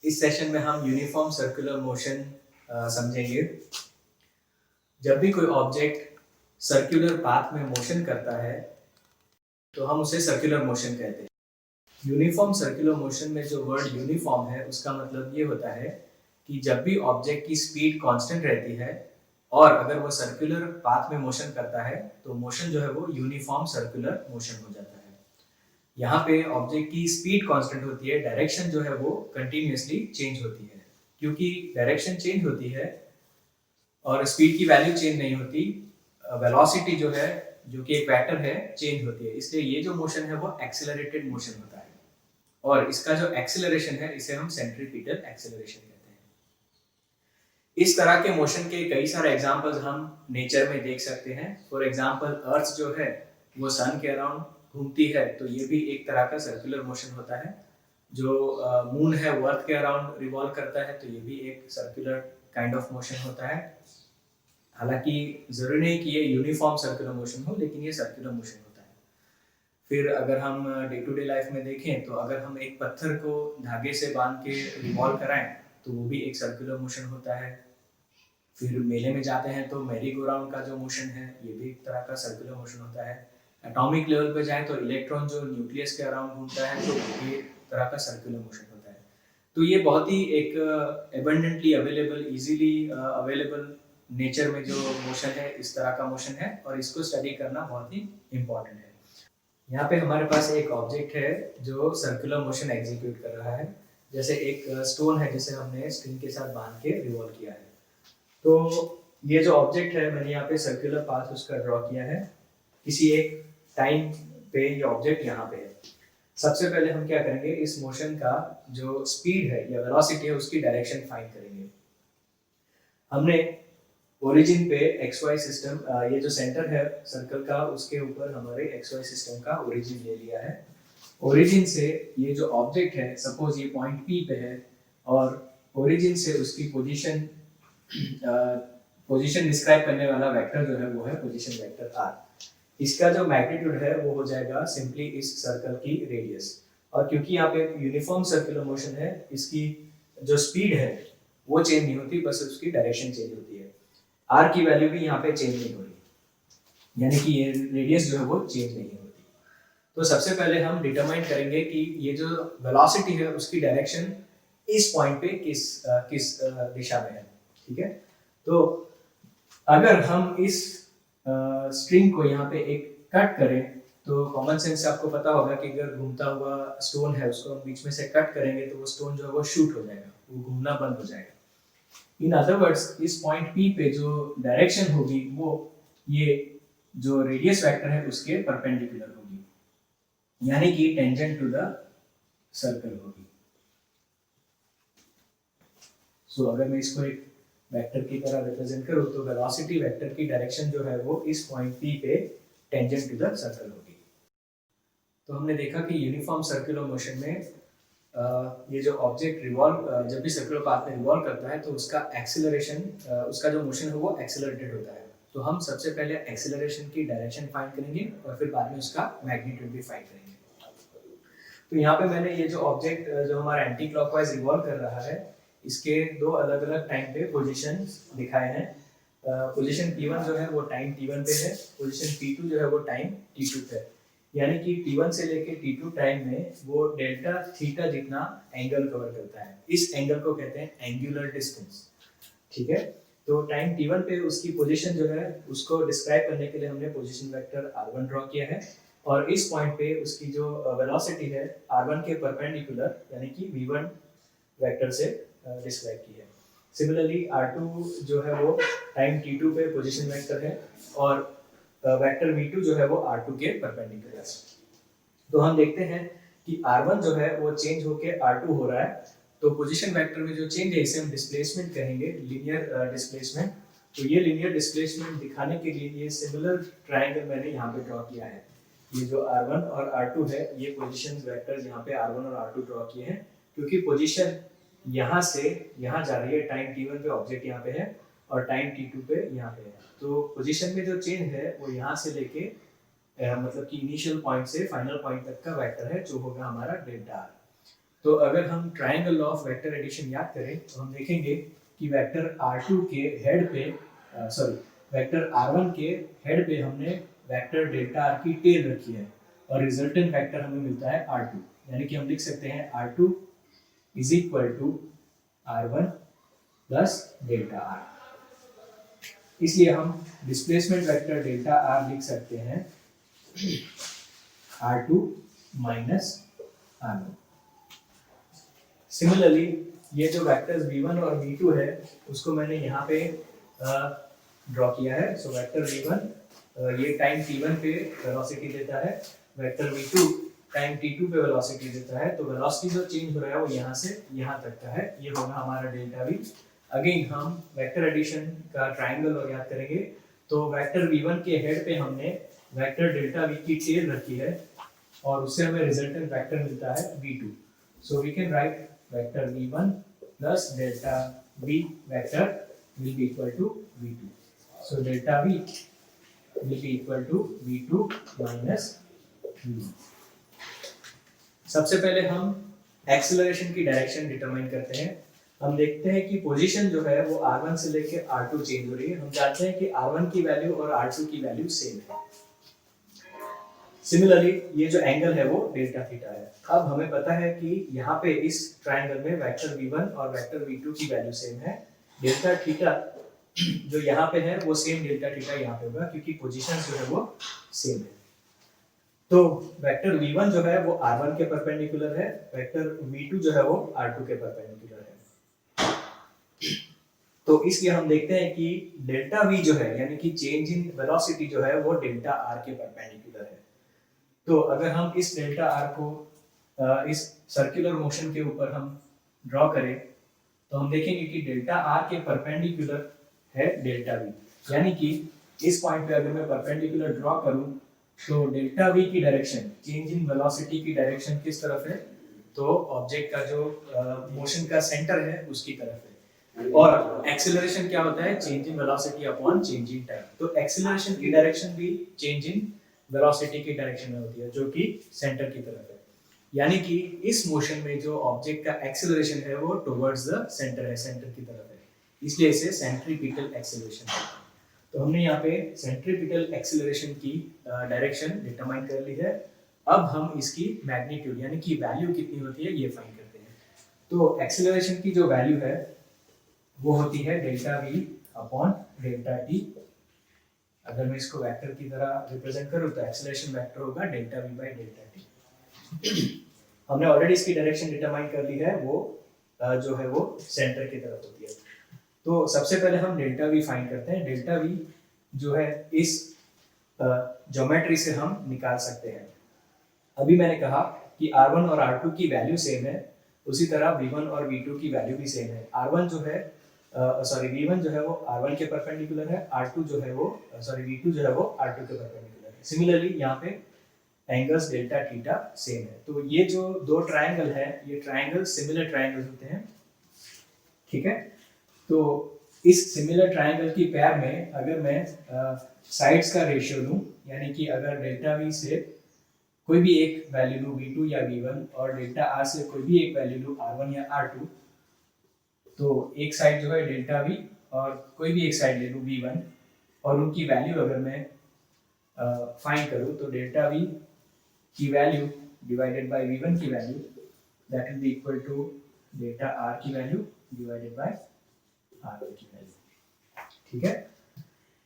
इस सेशन में हम यूनिफॉर्म सर्कुलर मोशन समझेंगे। जब भी कोई ऑब्जेक्ट सर्कुलर पाथ में मोशन करता है तो हम उसे सर्कुलर मोशन कहते हैं। यूनिफॉर्म सर्कुलर मोशन में जो वर्ड यूनिफॉर्म है उसका मतलब ये होता है कि जब भी ऑब्जेक्ट की स्पीड कांस्टेंट रहती है और अगर वो सर्कुलर पाथ में मोशन करता है तो मोशन जो है वो यूनिफॉर्म सर्कुलर मोशन हो जाता है। यहाँ पे ऑब्जेक्ट की स्पीड कांस्टेंट होती है, डायरेक्शन जो है वो कंटिन्यूअसली चेंज होती है। क्योंकि डायरेक्शन चेंज होती है और स्पीड की वैल्यू चेंज नहीं होती, वेलोसिटी जो है, जो कि एक वेक्टर है, चेंज होती है। इसलिए ये जो मोशन है वो एक्सेलरेटेड मोशन होता है और इसका जो एक्सेलरेशन है इसे हम सेंट्रीपिटल एक्सेलरेशन कहते हैं। इस तरह के मोशन के कई सारे एग्जांपल्स हम नेचर में देख सकते हैं। फॉर एग्जांपल अर्थ जो है वो सन के अराउंड घूमती है तो ये भी एक तरह का सर्कुलर मोशन होता है। जो मून है वो अर्थ के अराउंड रिवॉल्व करता है तो ये भी एक सर्कुलर काइंड ऑफ मोशन होता है। हालांकि जरूरी नहीं कि ये यूनिफॉर्म सर्कुलर मोशन हो, लेकिन ये सर्कुलर मोशन होता है। फिर अगर हम डे टू डे लाइफ में देखें तो अगर हम एक पत्थर को धागे से बांध के रिवॉल्व कराएं तो वो भी एक सर्कुलर मोशन होता है। फिर मेले में जाते हैं तो मैरी गो राउंड का जो मोशन है ये भी एक तरह का सर्कुलर मोशन होता है। एटॉमिक लेवल पे जाए तो इलेक्ट्रॉन जो न्यूक्लियस के अराउंड घूमता है तो ये एक तरह का सर्कुलर मोशन होता है। तो ये बहुत ही एक abundantly available, easily available nature में जो मोशन है इस तरह का मोशन है और इसको स्टडी करना बहुत ही इम्पोर्टेंट है। यहाँ पे हमारे पास एक ऑब्जेक्ट है जो सर्कुलर मोशन एग्जीक्यूट कर रहा है। जैसे एक स्टोन है जिसे हमने स्ट्रिंग के साथ बांध के रिवॉल्व किया है। तो ये जो ऑब्जेक्ट है मैंने यहाँ पे सर्कुलर पाथ उसका ड्रॉ किया है। किसी एक टाइम पे ये ऑब्जेक्ट यहाँ पे है। सबसे पहले हम क्या करेंगे, इस मोशन का जो स्पीड है या वेलोसिटी है उसकी डायरेक्शन फाइंड करेंगे। हमने ओरिजिन पे एक्स वाई सिस्टम, ये जो सेंटर है सर्कल का उसके ऊपर हमारे एक्स वाई सिस्टम का ओरिजिन ले लिया है। ओरिजिन से ये जो ऑब्जेक्ट है, सपोज ये पॉइंट पी पे है और ओरिजिन से उसकी पोजीशन डिस्क्राइब करने वाला वेक्टर जो है वो है पोजीशन वेक्टर आर। इसका जो मैग्नीट्यूड है वो हो जाएगा सिंपली इस सर्कल की रेडियस। और क्योंकि यहाँ पे यूनिफॉर्म सर्कुलर मोशन है, इसकी जो स्पीड है वो चेंज नहीं होती, बस उसकी डायरेक्शन चेंज होती है। आर की वैल्यू भी यहाँ पे चेंज नहीं हो रही, यानी कि ये रेडियस जो है वो चेंज नहीं होती। तो सबसे पहले हम डिटरमाइन करेंगे कि ये जो वेलोसिटी है उसकी डायरेक्शन इस पॉइंट पे किस दिशा में है। ठीक है, तो अगर हम इस स्ट्रिंग को यहाँ पे एक कट करें तो कॉमन सेंस से आपको पता होगा कि अगर घूमता हुआ स्टोन है उसको हम बीच में से कट करेंगे तो वो स्टोन जो है वो शूट हो जाएगा, वो घूमना बंद हो जाएगा। इन अदर वर्ड्स इस पॉइंट पी पे जो डायरेक्शन होगी वो ये जो रेडियस वेक्टर है उसके परपेंडिकुलर होगी, यानी कि टेंजेंट टू द सर्कल होगी। सो अगर मैं इसको एक वेक्टर की तरह रिप्रेजेंट करूं तो वेलोसिटी वेक्टर की डायरेक्शन जो है वो इस पॉइंट पी पे टेंजेंट टू द सर्कल होगी। तो हमने देखा कि यूनिफॉर्म सर्कुलर मोशन में ये जो ऑब्जेक्ट रिवॉल्व जब भी सर्कुलर पाथ में रिवॉल्व करता है तो उसका एक्सेलरेशन, उसका जो मोशन है वो एक्सेलरेटेड होता है। तो हम सबसे पहले एक्सेलरेशन की डायरेक्शन फाइंड करेंगे और फिर बाद में उसका मैग्नीट्यूड भी फाइंड करेंगे। तो यहाँ पे मैंने ये जो ऑब्जेक्ट जो हमारा एंटी क्लॉकवाइज रिवॉल्व कर रहा है इसके दो अलग अलग टाइम पे पोजीशन दिखाए हैं। पोजीशन P1 जो है वो टाइम T1 पे है, पोजीशन P2 जो है वो टाइम T2 पे है। यानी कि T1 से लेके T2 टाइम में वो डेल्टा थीटा जितना एंगल कवर करता है। इस एंगल को कहते हैं एंगुलर डिस्टेंस। ठीक है, तो टाइम T1 पे उसकी पोजीशन जो है उसको डिस्क्राइब करने के लिए हमने पोजीशन वेक्टर R1 ड्रॉ किया है और इस पॉइंट पे उसकी जो वेलोसिटी है R1 के परपेंडिकुलर यानी कि V1 वेक्टर से डिस्क्राइब की है। सिमिलरली R2 जो है वो टाइम T2 पे पोजीशन वेक्टर है और वेक्टर V2 जो है वो R2 के परपेंडिकुलर है। तो हम देखते हैं कि R1 जो है वो चेंज होके R2 हो रहा है। तो पोजीशन वेक्टर में जो चेंज है इसे हम डिस्प्लेसमेंट कहेंगे, लीनियर डिस्प्लेसमेंट। तो ये लीनियर डिस्प्लेसमेंट दिखाने के लिए ये सिमिलर ट्रायंगल मैंने यहाँ पे ड्रॉ किया है। ये जो R1 और R2 है ये पोजीशन वेक्टर यहाँ पे R1 और R2 ड्रॉ किए हैं क्योंकि पोजीशन यहाँ से यहाँ जा रही है। टाइम T1 पे ऑब्जेक्ट यहाँ पे है और टाइम T2 पे यहाँ पे है। तो पोजीशन में जो चेंज है वो यहाँ से लेके मतलब कि इनिशियल पॉइंट से फाइनल पॉइंट तक का वेक्टर है जो होगा हमारा डेल्टा आर। तो अगर हम ट्रायंगल ऑफ वेक्टर एडिशन याद करें तो हम देखेंगे कि वेक्टर R2 के हेड पे वेक्टर R1 के हेड पे हमने वेक्टर डेल्टा R की टेल रखी है और रिजल्टेंट वेक्टर हमें मिलता है R2, यानी कि हम लिख सकते हैं R2 is equal to R1 plus delta R। इसलिए हम डिस्प्लेसमेंट वेक्टर डेल्टा R लिख सकते हैं R2 माइनस R1। सिमिलरली ये जो वेक्टर्स v1 और v2 है उसको मैंने यहाँ पे ड्रॉ किया है। सो वेक्टर v1 ये टाइम t1 पे वेलोसिटी देता है, वेक्टर v2 टाइम t2 पे वेलोसिटी देता है। तो वेलोसिटी जो चेंज हो रहा है वो यहाँ से यहाँ तक का है, ये होगा हमारा डेल्टा v। अगेन हम वेक्टर एडिशन का ट्रायंगल और याद करेंगे तो वेक्टर v1 के हेड पे हमने वेक्टर डेल्टा v की टेल रखी है और उससे हमें रिजल्टेंट वेक्टर मिलता है v2। So we can write vector v1 plus delta v vector will be equal to v2. So delta v will be equal to v2 minus v1. सबसे पहले हम एक्सेलरेशन की डायरेक्शन डिटरमाइन करते हैं। हम देखते हैं कि पोजीशन जो है वो r1 से लेकर r2 चेंज हो रही है। हम जानते हैं कि r1 की वैल्यू और r2 की वैल्यू सेम है। सिमिलरली ये जो एंगल है वो डेल्टा थीटा है। अब हमें पता है कि यहाँ पे इस ट्रायंगल में वेक्टर v1 और वेक्टर v2 की वैल्यू सेम है। डेल्टा थीटा जो यहाँ पे है वो सेम डेल्टा थीटा यहाँ पे होगा क्योंकि पोजीशन जो है वो सेम है। तो वेक्टर v1 जो है वो r1 के परपेंडिकुलर है, वेक्टर v2 जो है वो r2 के परपेंडिकुलर है। तो इसलिए हम देखते हैं कि डेल्टा v जो है यानी कि चेंज इन वेलोसिटी जो है वो डेल्टा r के परपेंडिकुलर है। तो अगर हम इस डेल्टा r को इस सर्कुलर मोशन के ऊपर हम ड्रॉ करें तो हम देखेंगे कि डेल्टा r के परपेंडिकुलर है डेल्टा v, यानी कि इस पॉइंट पे अगर मैं परपेंडिकुलर ड्रॉ करूं तो डेल्टा v की डायरेक्शन, चेंज इन वेलोसिटी की डायरेक्शन किस तरफ है, तो ऑब्जेक्ट का जो मोशन का सेंटर है उसकी तरफ है। और एक्सेलरेशन क्या होता है, change in velocity upon change in time. तो एक्सेलरेशन की डायरेक्शन भी चेंज इन वेलोसिटी की डायरेक्शन में होती है जो कि सेंटर की तरफ है, यानी कि इस मोशन में जो ऑब्जेक्ट का एक्सेलरेशन है वो टुवर्ड्स द सेंटर है, सेंटर की तरफ है, इसलिए इसे सेंट्रीपिटल एक्सेलरेशन कहते हैं। तो हमने यहाँ पे सेंट्रीपिटल एक्सेलरेशन की डायरेक्शन डिटरमाइन कर ली है। अब हम इसकी मैग्नीट्यूड यानी कि वैल्यू कितनी होती है ये फाइंड करते हैं। तो एक्सेलरेशन की जो वैल्यू है वो होती है delta v upon delta t। अगर मैं इसको वेक्टर की तरह रिप्रेजेंट करूं तो एक्सेलरेशन वेक्टर होगा delta v by delta t। हमने ऑलरेडी इसकी डायरेक्शन डिटरमाइन कर ली है, वो जो है वो सेंटर की तरफ होती है। तो सबसे पहले हम डेल्टा v फाइंड करते हैं। डेल्टा v जो है इस ज्योमेट्री से हम निकाल सकते हैं। अभी मैंने कहा कि r1 और r2 की वैल्यू सेम है, उसी तरह v1 और v2 की वैल्यू भी सेम है। r1 जो है v1 जो है वो r1 के परपेंडिकुलर है, r2 जो है वो v2 जो है वो r2 के परपेंडिकुलर है। सिमिलरली यहाँ पे एंगल्स डेल्टा थीटा सेम है। तो ये जो दो ट्रायंगल है ये ट्रायंगल सिमिलर ट्रायंगल्स होते हैं, ठीक है। तो इस सिमिलर ट्रायंगल की पैर में अगर मैं साइड्स का रेशियो लूं, यानी कि अगर डेल्टा v से कोई भी एक वैल्यू लूं v2 या v1 और डेल्टा r से कोई भी एक वैल्यू लूं r1 या r2, तो एक साइड जो है डेल्टा v और कोई भी एक साइड ले लूं v1 और उनकी वैल्यू अगर मैं फाइंड करूं तो डेल्टा v की वैल्यू डिवाइडेड बाय v1 की value that will be equal to delta r की वैल्यू डिवाइडेड बाय r1 की वैल्यू, ठीक है।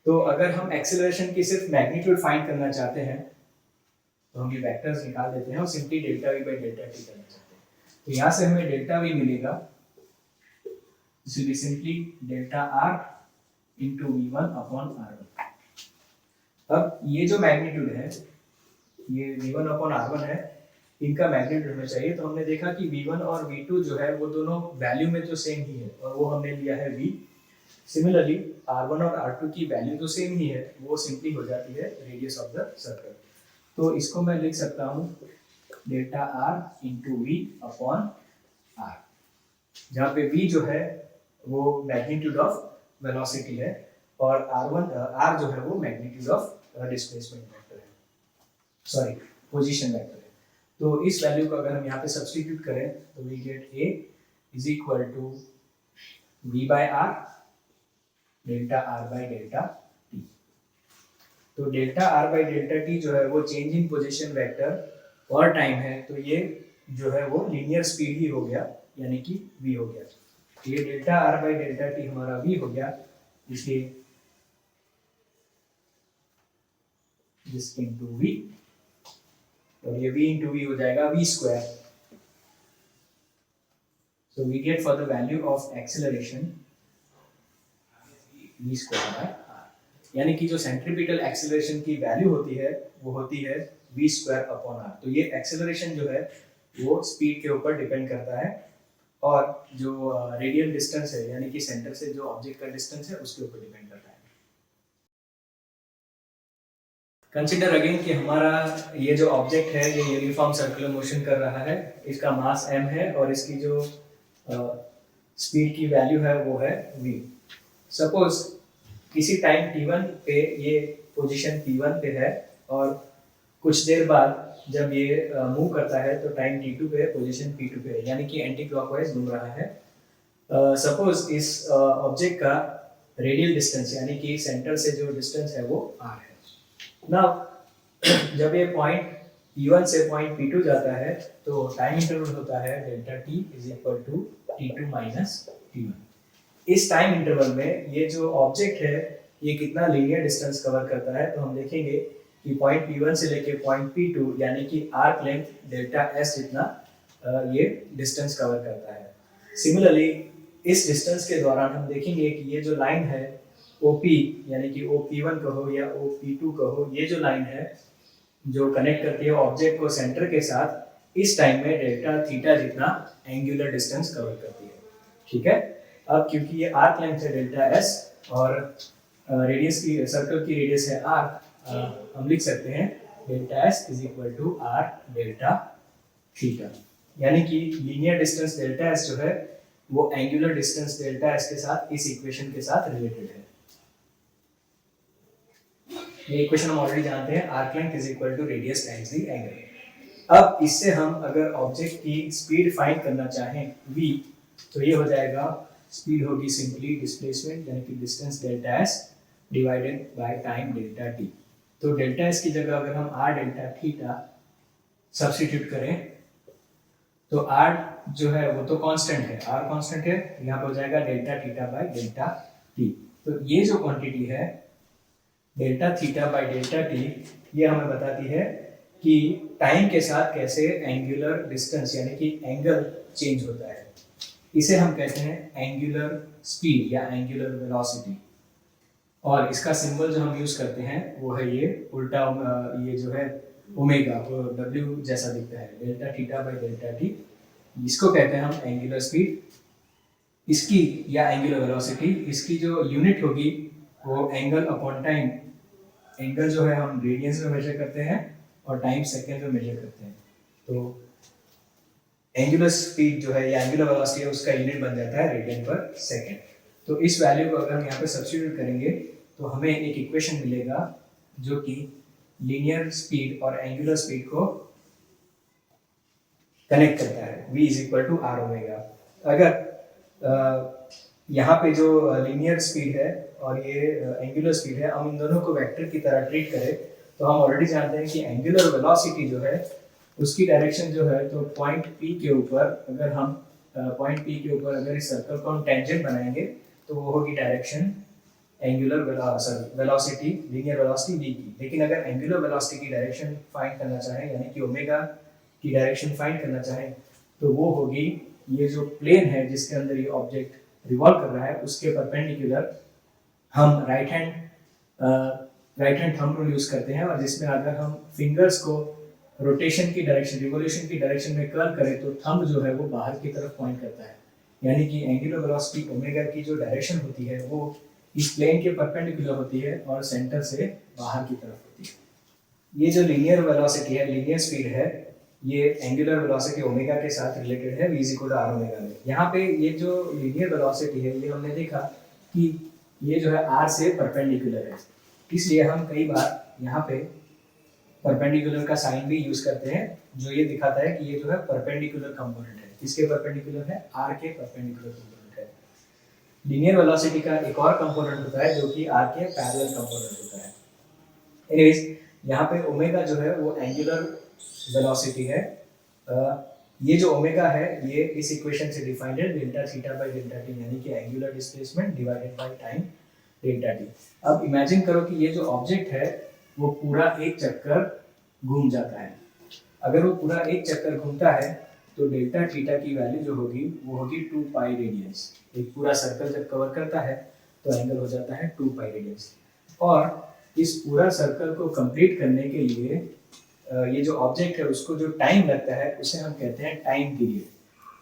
तो अगर हम एक्सेलरेशन की सिर्फ मैग्नीट्यूड फाइंड करना चाहते हैं तो हम ये वेक्टर्स निकाल देते हैं और simply delta v by delta t करना चाहते हैं। तो यहाँ से हमें डेल्टा v मिलेगा, this will be simply delta r into v1 upon r1। अब ये जो मैग्नीट्यूड है ये v1 अपॉन r1 है, इनका मैग्नीट्यूड होना चाहिए। तो हमने देखा कि v1 और v2 जो है वो दोनों वैल्यू में तो सेम ही है और वो हमने लिया है v। सिमिलरली r1 और r2 की वैल्यू तो सेम ही है, वो सिंपली हो जाती है रेडियस ऑफ द सर्कल। तो इसको मैं लिख सकता हूँ delta r into v upon r, जहाँ पे v जो है वो मैग्नीट्यूड ऑफ वेलोसिटी है और r जो है वो मैग्नीट्यूड ऑफ डिस्प्लेसमेंट वेक्टर है, सॉरी पोजीशन वेक्टर है। तो इस वैल्यू को अगर हम यहाँ पे सब्स्टिट्यूट करें तो we get a is equal to v by r delta r by delta t. तो delta r by delta t जो है वो चेंज इन पोजीशन वेक्टर और टाइम है, तो ये जो है वो लीनियर स्पीड ही हो गया, यानी कि v हो गया। तो ये delta r by delta T हमारा v हो गया, इसलिए दिस इनटू v, और ये v इंटू वी हो जाएगा v square. So we get for the value of acceleration v square by r, यानी कि जो सेंट्रीपिटल एक्सेलरेशन की वैल्यू होती है वो होती है v स्क्वायर अपॉन r। तो ये एक्सेलरेशन जो है वो स्पीड के ऊपर डिपेंड करता है, और जो रेडियल डिस्टेंस है यानी कि सेंटर से जो ऑब्जेक्ट का डिस्टेंस है उसके ऊपर डिपेंड करता है। कंसिडर अगेन कि हमारा ये जो ऑब्जेक्ट है ये यूनिफॉर्म सर्कुलर मोशन कर रहा है, इसका मास m है और इसकी जो स्पीड की वैल्यू है वो है v। सपोज किसी टाइम t1 पे ये पोजीशन p1 पे है, और कुछ देर बाद जब ये मूव करता है तो टाइम t2 पे पोजीशन p2 पे है, यानी कि एंटी क्लॉकवाइज घूम रहा है। सपोज इस ऑब्जेक्ट का रेडियल डिस्टेंस यानी कि सेंटर से जो डिस्टेंस है वो r है। नाउ जब ये पॉइंट p1 से पॉइंट p2 जाता है तो टाइम इंटरवल होता है delta t is equal to t2 minus t1। इस टाइम इंटरवल में ये जो ऑब्जेक्ट है ये कितना लीनियर डिस्टेंस कवर करता है, तो हम देखेंगे कि पॉइंट p1 से लेके पॉइंट p2 यानी कि आर्क लेंथ डेल्टा s जितना ये डिस्टेंस कवर करता है। सिमिलरली इस डिस्टेंस के दौरान हम देखेंगे कि ये जो लाइन है OP यानी कि OP1 कहो या OP2 कहो, ये जो लाइन है जो कनेक्ट करती है ऑब्जेक्ट को सेंटर के साथ, इस टाइम में डेल्टा थीटा जितना एंगुलर डिस्टेंस कवर करती है। ठीक है, अब क्योंकि ये आर्क लेंथ है डेल्टा s और रेडियस की सर्कल की रेडियस है r, हम लिख सकते हैं delta s is equal to r delta theta, यानी कि लीनियर डिस्टेंस डेल्टा s जो है वो एंगुलर डिस्टेंस डेल्टा s के साथ इस इक्वेशन के साथ रिलेटेड है। ये इक्वेशन हम ऑलरेडी जानते हैं, arc length is equal to radius times the angle. अब इससे हम अगर ऑब्जेक्ट की स्पीड फाइंड करना चाहें v, तो ये हो जाएगा स्पीड होगी सिंपली डिस्प्लेसमेंट यानी कि distance delta s divided by time delta t। तो डेल्टा s की जगह अगर हम r डेल्टा थीटा सब्स्टिट्यूट करें तो r जो है वो तो कांस्टेंट है, r कांस्टेंट है, यहाँ पे हो जाएगा delta theta by delta t। तो ये जो क्वांटिटी है delta theta by delta T, ये हमें बताती है कि टाइम के साथ कैसे एंगुलर डिस्टेंस यानी कि एंगल चेंज होता है। इसे हम कहते हैं एंगुलर स्पीड या एंगुलर वेलोसिटी, और इसका सिंबल जो हम यूज करते हैं वो है ये उल्टा, ये जो है ओमेगा, वो W जैसा दिखता है, delta theta by delta T, इसको कहते हैं हम एंगुलर स्पीड। इसकी या एंगुलर वेलोसिटी, इसकी जो यूनिट होगी वो एंगल अपॉन टाइम, एंगल जो है हम रेडियंस में मेजर करते हैं और टाइम सेकंड में मेजर करते हैं। तो एंगुलर स्पीड जो है या एंगुलर वेलोसिटी है उसका यूनिट बन जाता है रेडियन पर सेकंड। तो इस वैल्यू को अगर हम यहाँ पे सब्स्टिट्यूट करेंगे तो हमें एक इक्वेशन मिलेगा जो कि लीनियर स्पीड और एंगुलर स्पीड को कनेक्ट करता है, v is equal to r omega. अगर यहाँ पे जो लीनियर स्पीड है और ये एंगुलर स्पीड है, हम इन दोनों को वेक्टर की तरह ट्रीट करें तो हम ऑलरेडी जानते हैं कि एंगुलर वेलोसिटी जो है उसकी डायरेक्शन जो है, तो पॉइंट P के ऊपर अगर हम पॉइंट P के ऊपर अगर इस सर्कल को हम टेंजेंट बनाएंगे तो वो होगी direction angular velocity, linear velocity v की। लेकिन अगर एंगुलर वेलोसिटी की डायरेक्शन फाइंड करना चाहें यानी कि ओमेगा की डायरेक्शन फाइंड करना चाहें तो वो होगी ये जो प्लेन है जिसके अंदर ये ऑब्जेक्ट रिवॉल्व कर रहा है उसके परपेंडिकुलर हम right hand thumb rule use करते हैं, और जिसमें अगर हम फिंगर्स को रोटेशन की डायरेक्शन, रिवोल्यूशन की डायरेक्शन में कर्ल करें तो थंब जो है वो बाहर की तरफ पॉइंट करता है, यानी कि एंगुलर वेलोसिटी ओमेगा की जो डायरेक्शन होती है वो इस प्लेन के परपेंडिकुलर होती है और सेंटर से बाहर की तरफ होती है। ये जो लीनियर वेलोसिटी है, लीनियर स्पीड है, ये एंगुलर वेलोसिटी ओमेगा के साथ रिलेटेड है, v is equal to r omega में। यहाँ पे ये जो लीनियर वेलोसिटी है ये हमने देखा कि ये जो है r से परपेंडिकुलर है, इसलिए हम कई बार यहाँ पे परपेंडिकुलर का साइन भी यूज करते हैं, जो ये दिखाता है कि ये जो है परपेंडिकुलर कंपोनेंट है। किसके परपेंडिकुलर है? आर के परपेंडिकुलर कंपोनेंट है। लीनियर वेलोसिटी का एक और कंपोनेंट होता है जो कि आर के पैरेलल कंपोनेंट होता है। एनीवेज, यहाँ पे ओमेगा जो है वो एंगुलर वेलोसिटी है। ये जो ओमेगा है ये इस इक्वेशन से डिफाइंड है, delta theta by delta T, यानी कि angular displacement divided by time delta T. अब इमेजिन करो कि ये जो ऑब्जेक्ट है वो पूरा एक चक्कर घूम जाता है। अगर वो पूरा एक चक्कर घूमता है तो डेल्टा थीटा की वैल्यू जो होगी वो होगी 2 पाई रेडियंस। एक पूरा सर्कल जब कवर करता है तो एंगल हो जाता है 2 पाई रेडियंस। और इस पूरा सर्कल को कंप्लीट करने के लिए ये जो ऑब्जेक्ट है उसको जो टाइम लगता है उसे हम कहते हैं टाइम पीरियड,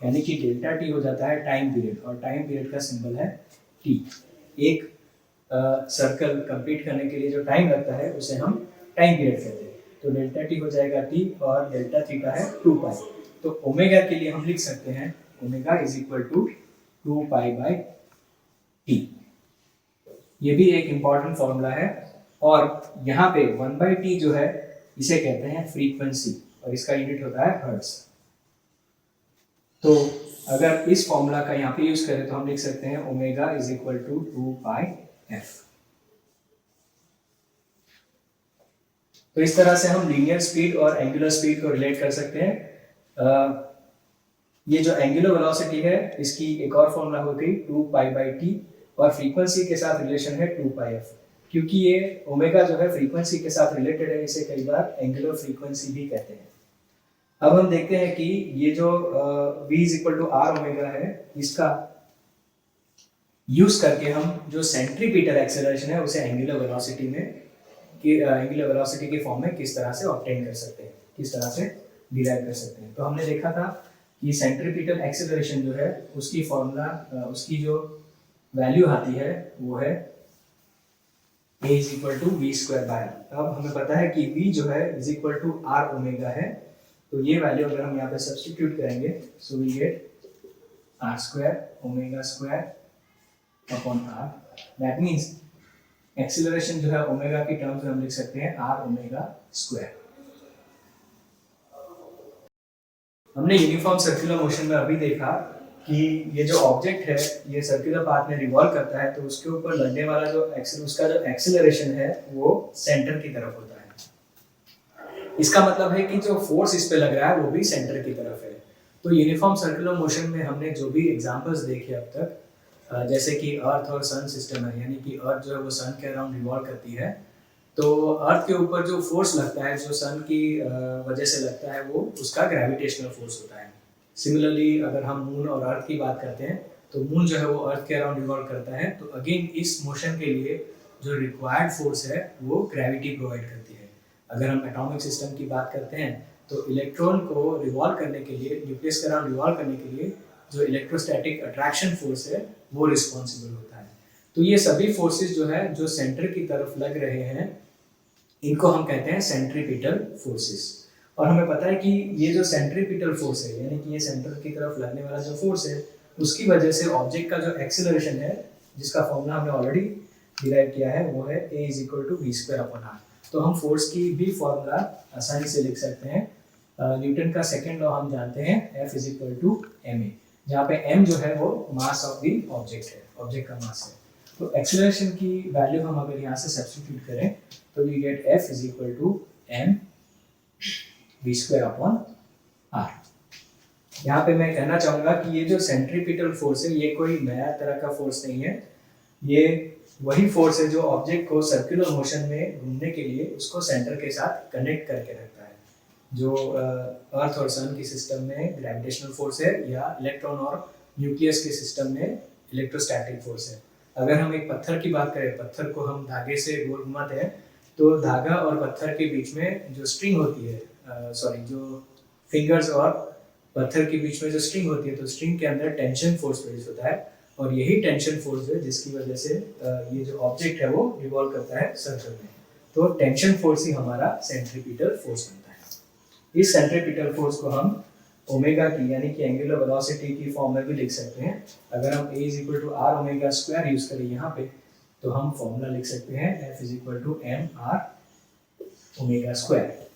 यानी कि डेल्टा टी हो जाता है टाइम पीरियड, और टाइम पीरियड का सिंबल है टी। एक सर्कल कंप्लीट करने के लिए जो टाइम लगता है उसे हम टाइम पीरियड कहते हैं। तो डेल्टा टी हो जाएगा टी और डेल्टा थीटा है 2 पाई। तो ओमेगा के लिए हम लिख सकते हैं omega is equal to 2 pi by T. ये भी एक इंपॉर्टेंट फॉर्मूला है। और यहाँ पे 1 बाई टी जो है इसे कहते हैं फ्रीक्वेंसी, और इसका यूनिट होता है हर्ट्ज। तो अगर इस फॉर्मूला का यहाँ पे यूज करें तो हम लिख सकते हैं omega is equal to 2 pi F. तो इस तरह से हम लीनियर स्पीड और एंगुलर स्पीड को रिलेट कर सकते हैं। ये जो एंगुलर वेलोसिटी है इसकी एक और फॉर्मूला हो गई 2 पाई बाई टी, और फ्रीक्वेंसी के साथ रिलेशन है 2 पाई एफ। क्योंकि ये ओमेगा जो है फ्रीक्वेंसी के साथ रिलेटेड है, इसे कई बार एंगुलर फ्रीक्वेंसी भी कहते हैं। अब हम देखते हैं कि ये जो v is equal to are omega है इसका यूज करके हम जो सेंट्रीपिटल एक्सेलरेशन है उसे एंगुलर वेलोसिटी में एंगुलर वेलोसिटी के फॉर्म में किस तरह से ऑब्टेन कर सकते हैं, किस तरह से डिराइव कर सकते हैं। तो हमने देखा था कि सेंट्रीपिटल एक्सेलरेशन जो है उसकी फॉर्मूला उसकी जो वैल्यू आती है वो है a is equal to v square by. अब हमें पता है कि v जो है is equal to are omega है, तो ये वैल्यू अगर हम यहाँ पे सब्स्टिट्यूट करेंगे so we get r square omega square upon r. That means acceleration जो है ओमेगा की टर्म्स में हम लिख सकते हैं आर ओमेगा स्क्वायर। हमने यूनिफॉर्म सर्कुलर मोशन में अभी देखा कि ये जो ऑब्जेक्ट है ये सर्कुलर पाथ में रिवॉल्व करता है, तो उसके ऊपर लगने वाला जो उसका जो एक्सीलरेशन है वो सेंटर की तरफ होता है। इसका मतलब है कि जो फोर्स इस पे लग रहा है वो भी सेंटर की तरफ है। तो यूनिफॉर्म सर्कुलर मोशन में हमने जो भी एग्जांपल्स देखे अब तक, जैसे कि अर्थ और सन सिस्टम है, यानी कि अर्थ जो है वो सन के अराउंड रिवॉल्व करती है, तो अर्थ के ऊपर जो फोर्स लगता है जो सन की वजह से लगता है वो उसका ग्रेविटेशनल फोर्स होता है। सिमिलरली अगर हम मून और अर्थ की बात करते हैं तो मून जो है वो अर्थ के अराउंड रिवॉल्व करता है, तो अगेन इस मोशन के लिए जो रिक्वायर्ड फोर्स है वो ग्रेविटी प्रोवाइड करती है। अगर हम एटॉमिक सिस्टम की बात करते हैं तो इलेक्ट्रॉन को रिवॉल्व करने के लिए, न्यूक्लियस के अराउंड रिवॉल्व करने के लिए जो इलेक्ट्रोस्टैटिक अट्रैक्शन फोर्स है वो रिस्पॉन्सिबल होता है। तो ये सभी फोर्सेस जो है जो सेंटर की तरफ लग रहे हैं इनको हम कहते हैं सेंट्रीपिटल फोर्सेस। और हमें पता है कि ये जो सेंट्रीपिटल फोर्स है, यानी कि ये सेंटर की तरफ लगने वाला जो फोर्स है उसकी वजह से ऑब्जेक्ट का जो एक्सीलरेशन है जिसका फॉर्मूला हमने ऑलरेडी डिराइव किया है वो है a is equal to v square upon r. तो हम फोर्स की भी फॉर्मूला आसानी से लिख सकते हैं। न्यूटन का सेकेंड लॉ हम जानते हैं F is equal to ma, जहाँ पे m जो है वो मास ऑफ द ऑब्जेक्ट है, ऑब्जेक्ट का मास है। तो एक्सीलरेशन की वैल्यू हम अगर यहाँ से सब्स्टिट्यूट करें तो we get F is equal to m v square upon r। यहाँ पे मैं कहना चाहूँगा कि ये जो सेंट्रीपिटल फोर्स है ये कोई नया तरह का फोर्स नहीं है, ये वही फोर्स है जो ऑब्जेक्ट को सर्कुलर मोशन में घूमने के लिए उसको सेंटर के साथ कनेक्ट करके रखता है। जो अर्थ और सन की सिस्टम में ग्रेविटेशनल फोर्स है या इलेक्ट्रॉन और न्यूक्लियस के सिस्टम में इलेक्ट्रोस्टैटिक फोर्स है। अगर हम एक पत्थर की बात करें, पत्थर को हम धागे से गोल घुमाते हैं तो धागा और पत्थर के बीच में जो स्ट्रिंग होती है, जो फिंगर्स और पत्थर के बीच में जो स्ट्रिंग होती है, तो स्ट्रिंग के अंदर टेंशन फोर्स प्रोड्यूस होता है, और यही टेंशन फोर्स है जिसकी वजह से ये जो ऑब्जेक्ट है वो रिवॉल्व करता है सर्कल में। तो टेंशन फोर्स ही हमारा सेंट्रीपिटल फोर्स बनता है। इस सेंट्रीपिटल फोर्स को हम ओमेगा की यानी कि एंगुलर वेलोसिटी की फॉर्म में भी लिख सकते हैं। अगर हम a is equal to are omega square use करें यहाँ पे तो हम फॉर्मूला लिख सकते हैं F is equal to m r omega square.